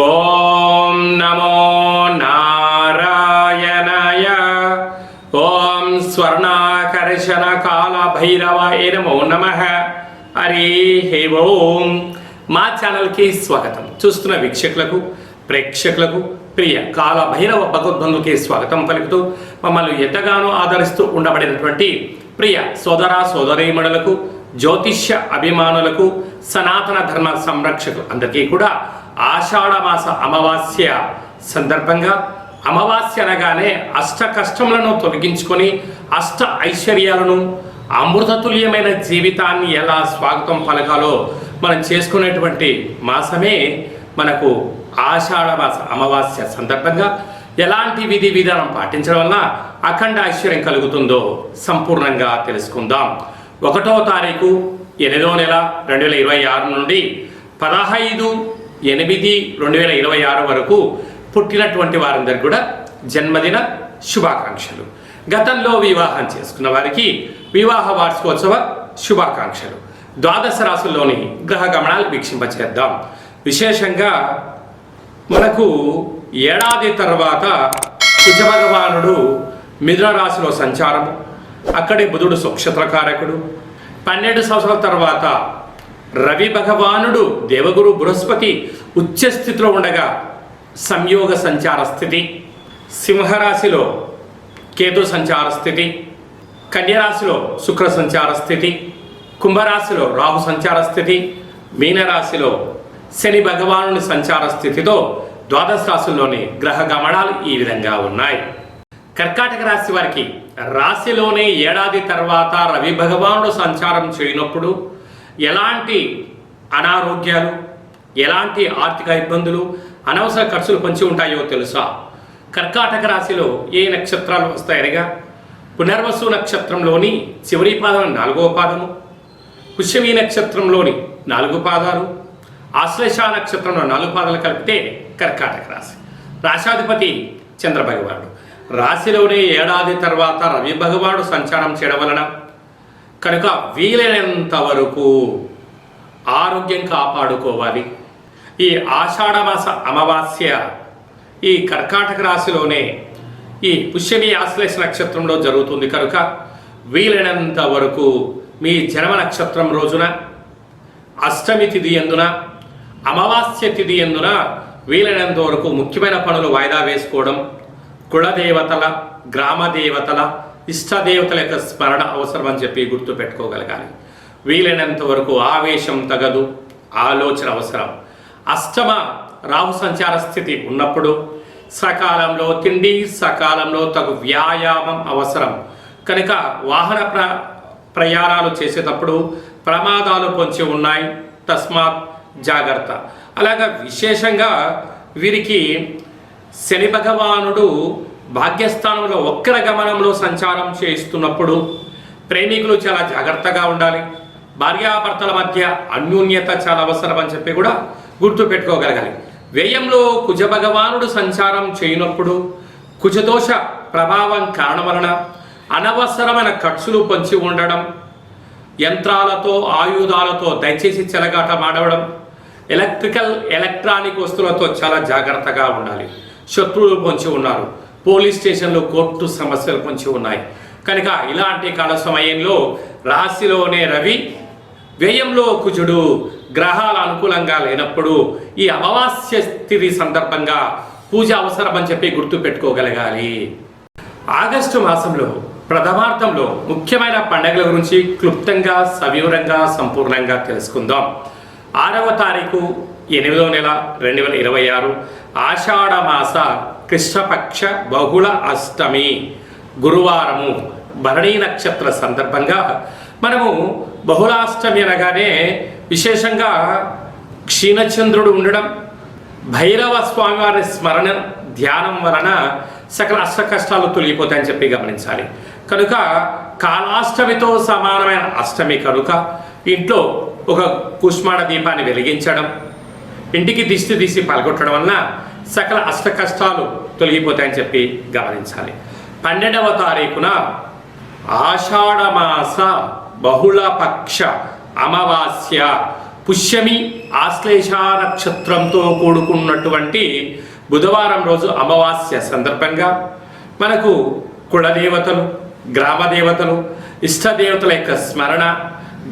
ఓం నమో నారాయణాయ. ఓం స్వర్ణాకర్షణ కాల భైరవాయ నమో నమః. హరి ఓం. మా ఛానల్కి స్వాగతం. చూస్తున్న వీక్షకులకు, ప్రేక్షకులకు, ప్రియ కాల భైరవ భగవద్బంధుకి స్వాగతం పలుకుతూ మమ్మల్ని ఎంతగానో ఆదరిస్తూ ఉండబడినటువంటి ప్రియ సోదర సోదరీమణులకు, జ్యోతిష్య అభిమానులకు, సనాతన ధర్మ సంరక్షకులు అందరికీ కూడా ఆషాఢమాస అమావాస్య సందర్భంగా, అమావాస్య అనగానే అష్ట కష్టములను తొలగించుకొని అష్ట ఐశ్వర్యాలను, అమృతతుల్యమైన జీవితాన్ని ఎలా స్వాగతం పలకాలో మనం చేసుకునేటువంటి మాసమే మనకు ఆషాఢమాస అమావాస్య సందర్భంగా ఎలాంటి విధి విధానం పాటించడం వల్ల అఖండ ఐశ్వర్యం కలుగుతుందో సంపూర్ణంగా తెలుసుకుందాం. 1వ తారీఖు 8వ నెల 2026 నుండి 15/8/2026 వరకు పుట్టినటువంటి వారందరికీ కూడా జన్మదిన శుభాకాంక్షలు. గతంలో వివాహం చేసుకున్న వారికి వివాహ వార్షికోత్సవ శుభాకాంక్షలు. ద్వాదశ రాశుల్లోని గ్రహ గమనాలు వీక్షింపచేద్దాం. విశేషంగా మనకు ఏడాది తర్వాత కుజ భగవానుడు మిథున రాశిలో సంచారము, అక్కడే బుధుడు స్వక్షత్రకారకుడు. 12 సంవత్సరాల తర్వాత రవి భగవానుడు దేవగురు బృహస్పతి ఉచ్చస్థితిలో ఉండగా సంయోగ సంచార స్థితి, సింహరాశిలో కేతు సంచార స్థితి, కన్యరాశిలో శుక్ర సంచార స్థితి, కుంభరాశిలో రాహు సంచార స్థితి, మీనరాశిలో శని భగవానుని సంచార స్థితితో ద్వాదశ రాశుల్లోని గ్రహ గమనాలు ఈ విధంగా ఉన్నాయి. కర్కాటక రాశి వారికి రాశిలోనే ఏడాది తర్వాత రవి భగవానుడు సంచారం చేయనప్పుడు ఎలాంటి అనారోగ్యాలు, ఎలాంటి ఆర్థిక ఇబ్బందులు, అనవసర ఖర్చులు పొంచి ఉంటాయో తెలుసా? కర్కాటక రాశిలో ఏ నక్షత్రాలు వస్తాయనగా పునర్వసు నక్షత్రంలోని చివరి పాదం 4వ పాదము, పుష్యమి నక్షత్రంలోని 4 పాదాలు, ఆశ్లేష నక్షత్రంలో 4 పాదాలు కలిపితే కర్కాటక రాశి. రాశాధిపతి చంద్ర భగవానుడు. రాశిలోనే ఏడాది తర్వాత రవి భగవానుడు సంచారం చేయడం వలన కనుక వీలైనంత వరకు ఆరోగ్యం కాపాడుకోవాలి. ఈ ఆషాఢమాస అమావాస్య ఈ కర్కాటక రాశిలోనే ఈ పుష్యమి ఆశ్లేష నక్షత్రంలో జరుగుతుంది కనుక వీలైనంత వరకు మీ జన్మ నక్షత్రం రోజున, అష్టమి తిథి ఎందున, అమావాస్య తిథి ఎందున వీలైనంత వరకు ముఖ్యమైన పనులు వాయిదా వేసుకోవడం, కులదేవతల, గ్రామ దేవతల, ఇష్టదేవతల యొక్క స్మరణ అవసరం అని చెప్పి గుర్తు పెట్టుకోగలగాలి. వీలైనంత వరకు ఆవేశం తగదు, ఆలోచన అవసరం. అష్టమ రాహు సంచార స్థితి ఉన్నప్పుడు సకాలంలో తిండి, సకాలంలో తగు వ్యాయామం అవసరం కనుక వాహన ప్రయాణాలు చేసేటప్పుడు ప్రమాదాలు పొంచి ఉన్నాయి, తస్మాత్ జాగ్రత్త. అలాగా విశేషంగా వీరికి శని భగవానుడు భాగ్యస్థానంలో వక్ర గమనంలో సంచారం చేస్తున్నప్పుడు ప్రేమికులు చాలా జాగ్రత్తగా ఉండాలి. భార్యాభర్తల మధ్య అన్యోన్యత చాలా అవసరం అని చెప్పి కూడా గుర్తు పెట్టుకోగలగాలి. వ్యయంలో కుజ భగవానుడు సంచారం చేయనప్పుడు కుజదోష ప్రభావం కారణం వలన అనవసరమైన ఖర్చులు పొంచి ఉండడం, యంత్రాలతో, ఆయుధాలతో దయచేసి చెలగాట మాడవడం, ఎలక్ట్రానిక్ వస్తువులతో చాలా జాగ్రత్తగా ఉండాలి. శత్రువులు పొంచి ఉన్నారు, పోలీస్ స్టేషన్లు, కోర్టు సమస్యలు పొంచి ఉన్నాయి కనుక ఇలాంటి కాల సమయంలో రాశిలోనే రవి, వ్యయంలో కుజుడు గ్రహాలు అనుకూలంగా లేనప్పుడు ఈ అమావాస్య స్థితి సందర్భంగా పూజ అవసరం అని చెప్పి గుర్తు పెట్టుకోగలగాలి. ఆగస్టు మాసంలో ప్రథమార్థంలో ముఖ్యమైన పండుగల గురించి క్లుప్తంగా, సవివరంగా, సంపూర్ణంగా తెలుసుకుందాం. 6వ తారీఖు 8వ నెల 2026 ఆషాఢమాస కృష్ణపక్ష బహుళ అష్టమి గురువారము, భరణీ నక్షత్ర సందర్భంగా మనము బహుళాష్టమి అనగానే విశేషంగా క్షీణచంద్రుడు ఉండడం, భైరవ స్వామివారి స్మరణ ధ్యానం వలన సకల అష్ట కష్టాలు తొలగిపోతాయని చెప్పి గమనించాలి. కనుక కాలాష్టమితో సమానమైన అష్టమి కనుక ఇంట్లో ఒక కుష్మాండ దీపాన్ని వెలిగించడం, ఇంటికి దిష్టి తీసి పలగొట్టడం వలన సకల అష్ట కష్టాలు తొలగిపోతాయని చెప్పి గమనించాలి. 12వ తారీఖున ఆషాఢమాస బహుళపక్ష అమావాస్య పుష్యమి ఆశ్లేష నక్షత్రంతో కూడుకున్నటువంటి బుధవారం రోజు అమావాస్య సందర్భంగా మనకు కులదేవతలు, గ్రామదేవతలు, ఇష్టదేవతల యొక్క స్మరణ,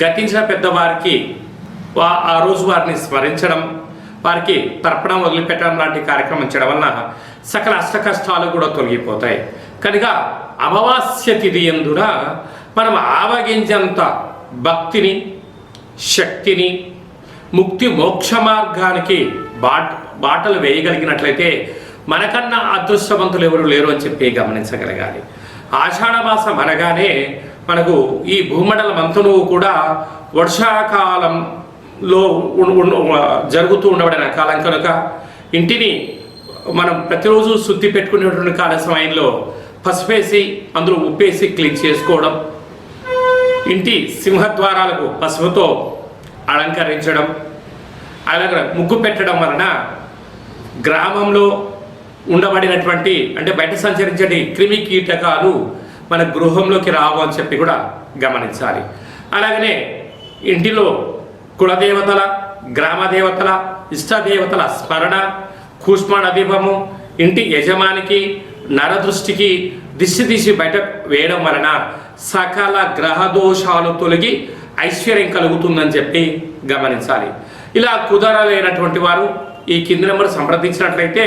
గతించిన పెద్దవారికి ఆ రోజు వారిని స్మరించడం, వారికి తర్పణం వదిలిపెట్టడం లాంటి కార్యక్రమం చేయడం వలన సకల అష్ట కష్టాలు కూడా తొలగిపోతాయి. కనుక అమావాస్య తిథి యందున మనం ఆవగించంత భక్తిని, శక్తిని, ముక్తి మోక్ష మార్గానికి బాటలు వేయగలిగినట్లయితే మనకన్నా అదృష్టవంతులు ఎవరు లేరు అని చెప్పి గమనించగలగాలి. ఆషాఢమాసం అనగానే మనకు ఈ భూమండలం అంతను కూడా వర్షాకాలంలో జరుగుతూ ఉండబడిన కాలం కనుక ఇంటిని మనం ప్రతిరోజు శుద్ధి పెట్టుకునేటువంటి కాల సమయంలో పసుపేసి అందులో ఉప్పేసి క్లీన్ చేసుకోవడం, ఇంటి సింహద్వారాలకు పసుపుతో అలంకరించడం, అలాగే ముగ్గు పెట్టడం వలన గ్రామంలో ఉండబడినటువంటి అంటే బయట సంచరించే క్రిమి కీటకాలు మన గృహంలోకి రావు అని చెప్పి కూడా గమనించాలి. అలాగనే ఇంటిలో కులదేవతల, గ్రామదేవతల, ఇష్టదేవతల స్మరణ, కూష్మాణ దీపము ఇంటి యజమానికి నరదృష్టికి దిశ బయట వేయడం వలన సకల గ్రహ దోషాలు తొలగి ఐశ్వర్యం కలుగుతుందని చెప్పి గమనించాలి. ఇలా కుదరలేనటువంటి వారు ఈ కింది నెంబర్ సంప్రదించినట్లయితే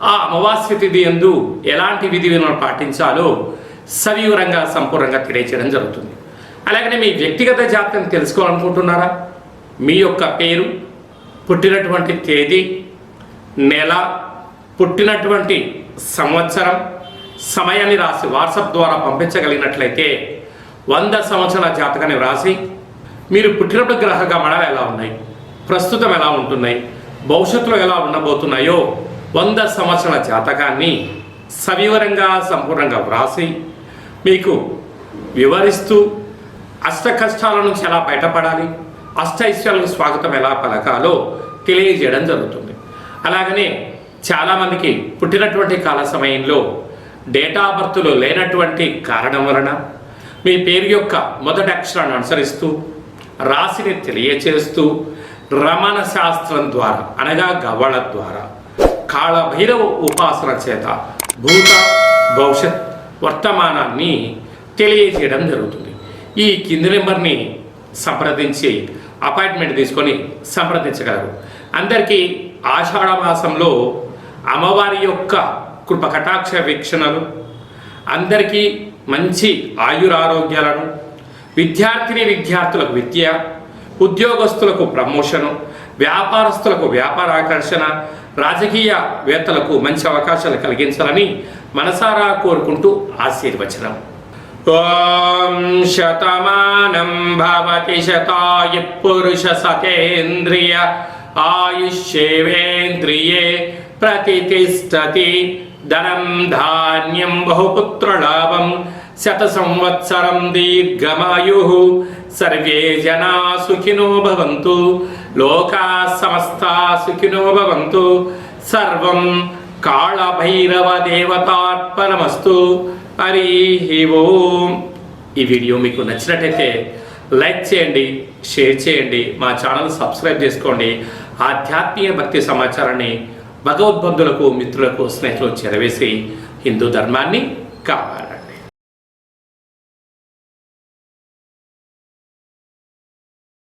ఆ అమావాస్య తిథి యందు ఎలాంటి విధి విధానాలు పాటించాలో సవివరంగా సంపూర్ణంగా తెలియచేయడం జరుగుతుంది. అలాగనే మీ వ్యక్తిగత జాతకం తెలుసుకోవాలనుకుంటున్నారా? మీ యొక్క పేరు, పుట్టినటువంటి తేదీ, నెల, పుట్టినటువంటి సంవత్సరం, సమయాన్ని రాసి వాట్సాప్ ద్వారా పంపించగలిగినట్లయితే 100 సంవత్సరాల జాతకాన్ని వ్రాసి మీరు పుట్టినప్పుడు గ్రహ గమనాలు ఎలా ఉన్నాయి, ప్రస్తుతం ఎలా ఉంటున్నాయి, భవిష్యత్తులో ఎలా ఉండబోతున్నాయో 100 సంవత్సరాల జాతకాన్ని సవివరంగా సంపూర్ణంగా వ్రాసి మీకు వివరిస్తూ అష్ట కష్టాల నుంచి ఎలా బయటపడాలి, అష్టైశ్వర్యాలకు స్వాగతం ఎలా పలకాలో తెలియజేయడం జరుగుతుంది. అలాగనే చాలామందికి పుట్టినటువంటి కాల సమయంలో డేట్ ఆఫ్ బర్త్లో లేనటువంటి కారణం వలన మీ పేరు యొక్క మొదటి అక్షరాన్ని అనుసరిస్తూ రాశిని తెలియచేస్తూ రమణ శాస్త్రం ద్వారా అనగా గవ్వళ ద్వారా కాళభైరవ ఉపాసన చేత భూత భవిష్యత్ వర్తమానాన్ని తెలియజేయడం జరుగుతుంది. ఈ కింది నెంబర్ని సంప్రదించి అపాయింట్మెంట్ తీసుకొని సంప్రదించగలరు. అందరికీ ఆషాఢ మాసంలో అమ్మవారి యొక్క కృప కటాక్ష వీక్షణలు, అందరికీ మంచి ఆయురారోగ్యాలను, విద్యార్థులకు విద్య, ఉద్యోగస్తులకు ప్రమోషను, వ్యాపారస్తులకు వ్యాపార ఆకర్షణ, రాజకీయవేత్తలకు మంచి అవకాశాలు కలిగించాలని మనసారా కోరుకుంటూ ఆశీర్వచనం. ఓం శతమానం భవతి శతాయ పురుష సతేంద్రియ ఆయుష్యేవేంద్రియే ప్రతిష్టతి ధనం ధాన్యం బహుపుత్రలాభం శత సంవత్సరం దీర్ఘమాయు సర్వే జనా సుఖినో భవంతు లోకా సమస్తా సుఖినో భవంతు సర్వం కాళభైరవ దేవతార్పణమస్తు. హరి ఓం. ఈ వీడియో మీకు నచ్చినట్టయితే లైక్ చేయండి, షేర్ చేయండి, మా ఛానల్ సబ్స్క్రైబ్ చేసుకోండి. ఆధ్యాత్మిక భక్తి సమాచారాన్ని భగవద్బంధులకు, మిత్రులకు, స్నేహితులకు చేరవేసి హిందూ ధర్మాన్ని కాపాడండి.